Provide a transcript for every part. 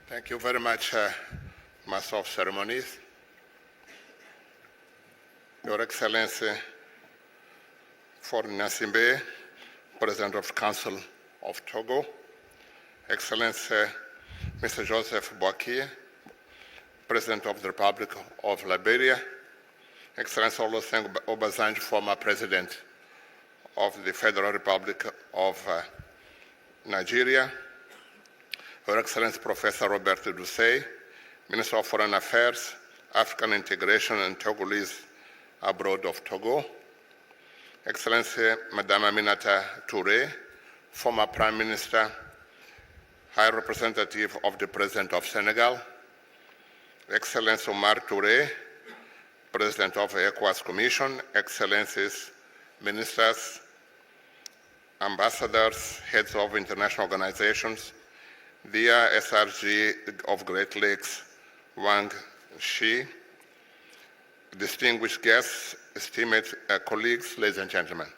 Thank you very much, Master of Ceremonies. Your Excellency, Foreign Nassimbe, President of the Council of Togo, Excellency Mr. Joseph Boakie, President of the Republic of Liberia, Excellency Olusegun Obasanjo, former President of the Federal Republic of Nigeria, Your Excellency Professor Robert Dussey, Minister of Foreign Affairs, African Integration and Togolese abroad of Togo, Excellency Madame Aminata Touré, former Prime Minister, High Representative of the President of Senegal, Excellency Omar Touré, President of the ECOWAS Commission, Excellencies, Ministers, Ambassadors, Heads of international organizations, dear SRG of Great Lakes, Wang Shi, distinguished guests, esteemed colleagues, ladies and gentlemen.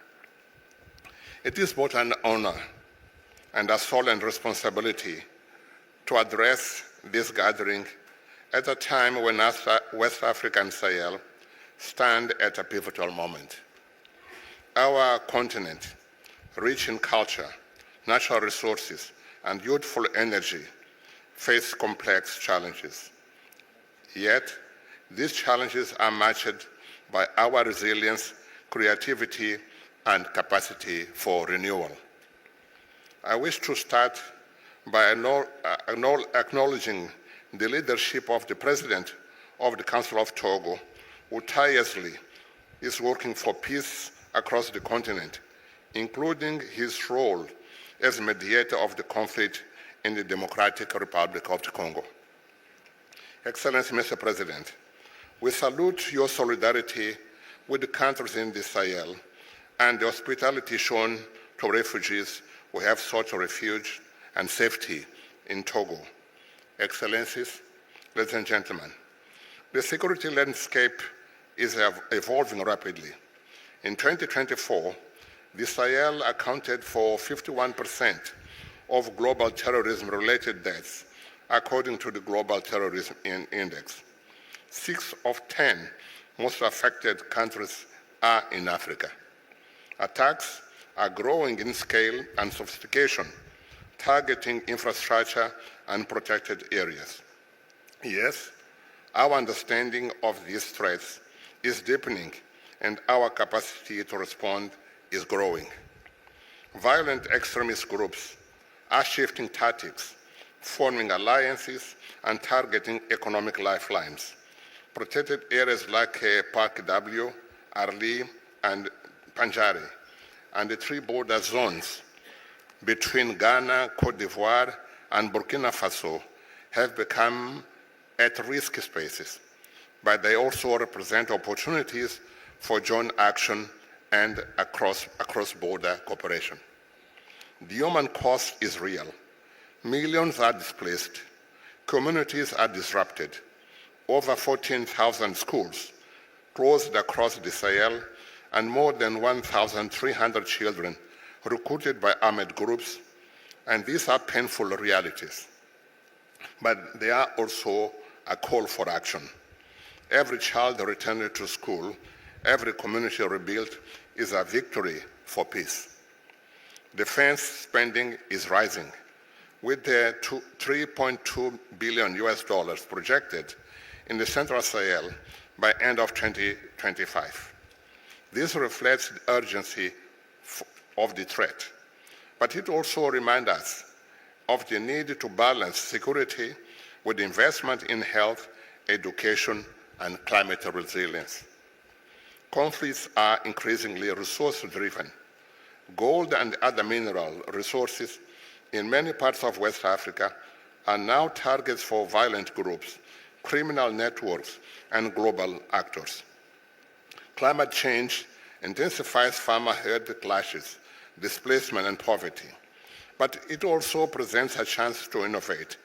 It is both an honor and a solemn responsibility to address this gathering at a time when West Africa and Sahel stand at a pivotal moment. Our continent, rich in culture, natural resources, and youthful energy, face complex challenges. Yet, these challenges are matched by our resilience, creativity, and capacity for renewal. I wish to start by acknowledging the leadership of the President of the Council of Togo, who tirelessly is working for peace across the continent, including his role as mediator of the conflict in the Democratic Republic of the Congo. Excellency, Mr. President, we salute your solidarity with the countries in the Sahel and the hospitality shown to refugees who have sought refuge and safety in Togo. Excellencies, ladies and gentlemen, the security landscape is evolving rapidly. In 2024, the Sahel accounted for 51% of global terrorism-related deaths, according to the Global Terrorism Index. 6 of 10 most affected countries are in Africa. Attacks are growing in scale and sophistication, targeting infrastructure and protected areas. Yes, our understanding of these threats is deepening, and our capacity to respond is growing. Violent extremist groups are shifting tactics, forming alliances, and targeting economic lifelines. Protected areas like Park W, Arli, and Panjari, and the 3 border zones between Ghana, Cote d'Ivoire, and Burkina Faso have become at-risk spaces, but they also represent opportunities for joint action and across-border cooperation. The human cost is real. Millions are displaced. Communities are disrupted. Over 14,000 schools closed across the Sahel, and more than 1,300 children recruited by armed groups, and these are painful realities. But they are also a call for action. Every child returned to school, every community rebuilt is a victory for peace. Defense spending is rising, with the $3.2 billion projected in the Central Sahel by end of 2025. This reflects the urgency of the threat, but it also reminds us of the need to balance security with investment in health, education, and climate resilience. Conflicts are increasingly resource-driven. Gold and other mineral resources in many parts of West Africa are now targets for violent groups, criminal networks, and global actors. Climate change intensifies farmer-herd clashes, displacement, and poverty, but it also presents a chance to innovate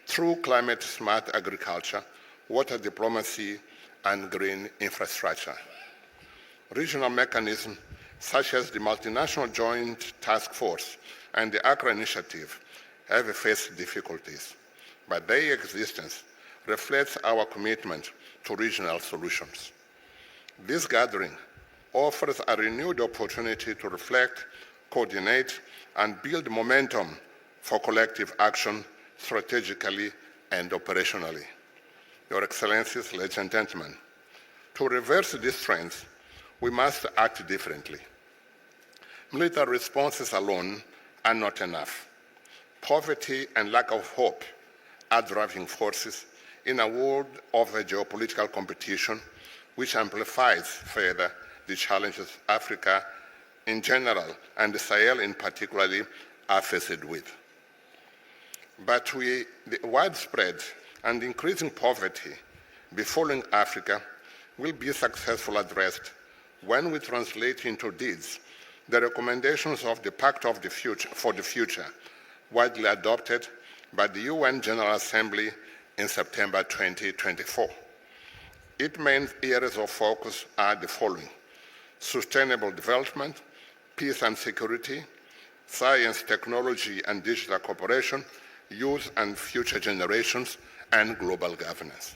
through climate-smart agriculture, water diplomacy, and green infrastructure. Regional mechanisms such as the Multinational Joint Task Force and the Accra Initiative have faced difficulties, but their existence reflects our commitment to regional solutions. This gathering offers a renewed opportunity to reflect, coordinate, and build momentum for collective action strategically and operationally. Your Excellencies, ladies and gentlemen, to reverse these trends, we must act differently. Military responses alone are not enough. Poverty and lack of hope are driving forces in a world of geopolitical competition which amplifies further the challenges Africa in general and the Sahel in particular are faced with. But the widespread and increasing poverty befalling Africa will be successfully addressed when we translate into deeds the recommendations of the Pact for the Future, widely adopted by the UN General Assembly in September 2024. Its main areas of focus are the following: sustainable development, peace and security, science, technology and digital cooperation, youth and future generations, and global governance.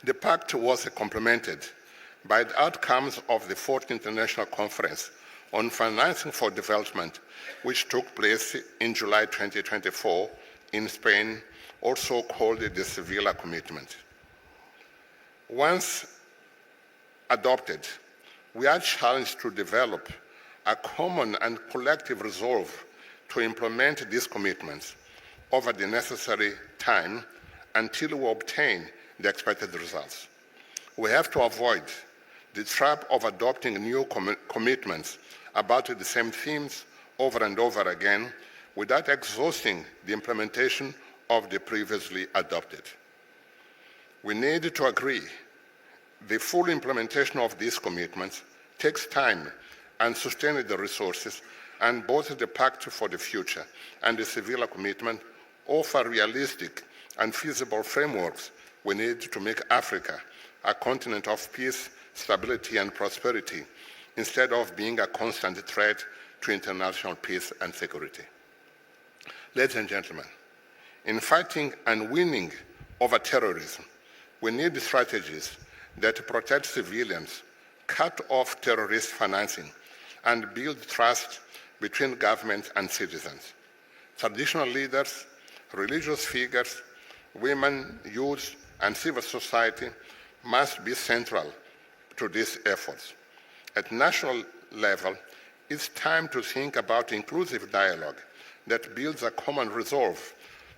The Pact was complemented by the outcomes of the 4th International Conference on Financing for Development, which took place in July 2024 in Spain, also called the Sevilla Commitment. Once adopted, we are challenged to develop a common and collective resolve to implement these commitments over the necessary time until we obtain the expected results. We have to avoid the trap of adopting new commitments about the same themes over and over again without exhausting the implementation of the previously adopted. We need to agree the full implementation of these commitments takes time and sustained resources, and both the Pact for the Future and the Sevilla Commitment offer realistic and feasible frameworks we need to make Africa a continent of peace, stability, and prosperity, instead of being a constant threat to international peace and security. Ladies and gentlemen, in fighting and winning over terrorism, we need strategies that protect civilians, cut off terrorist financing, and build trust between government and citizens. Traditional leaders, religious figures, women, youth, and civil society must be central to these efforts. At national level, it's time to think about inclusive dialogue that builds a common resolve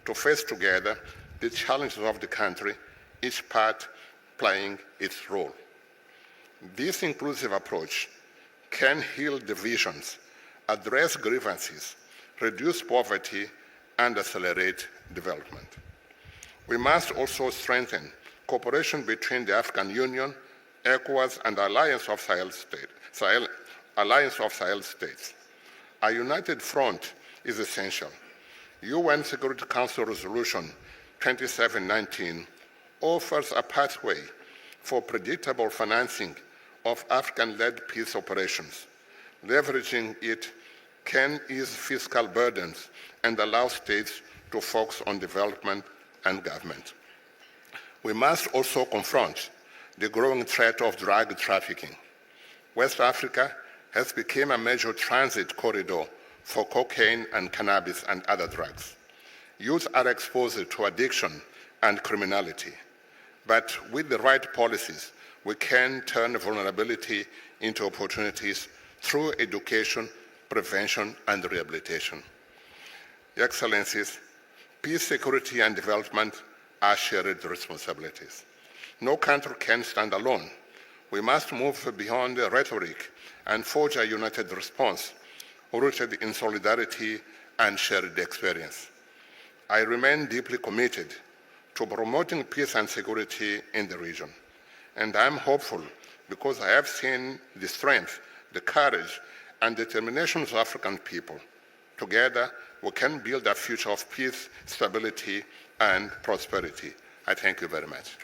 to face together the challenges of the country, each part playing its role. This inclusive approach can heal divisions, address grievances, reduce poverty, and accelerate development. We must also strengthen cooperation between the African Union, ECOWAS, and Alliance of Sahel States. A united front is essential. UN Security Council Resolution 2719 offers a pathway for predictable financing of African-led peace operations. Leveraging it can ease fiscal burdens and allow states to focus on development and government. We must also confront the growing threat of drug trafficking. West Africa has become a major transit corridor for cocaine and cannabis and other drugs. Youth are exposed to addiction and criminality, but with the right policies, we can turn vulnerability into opportunities through education, prevention, and rehabilitation. Your Excellencies, peace, security, and development are shared responsibilities. No country can stand alone. We must move beyond rhetoric and forge a united response rooted in solidarity and shared experience. I remain deeply committed to promoting peace and security in the region. And I'm hopeful because I have seen the strength, the courage, and determination of African people. Together, we can build a future of peace, stability, and prosperity. I thank you very much.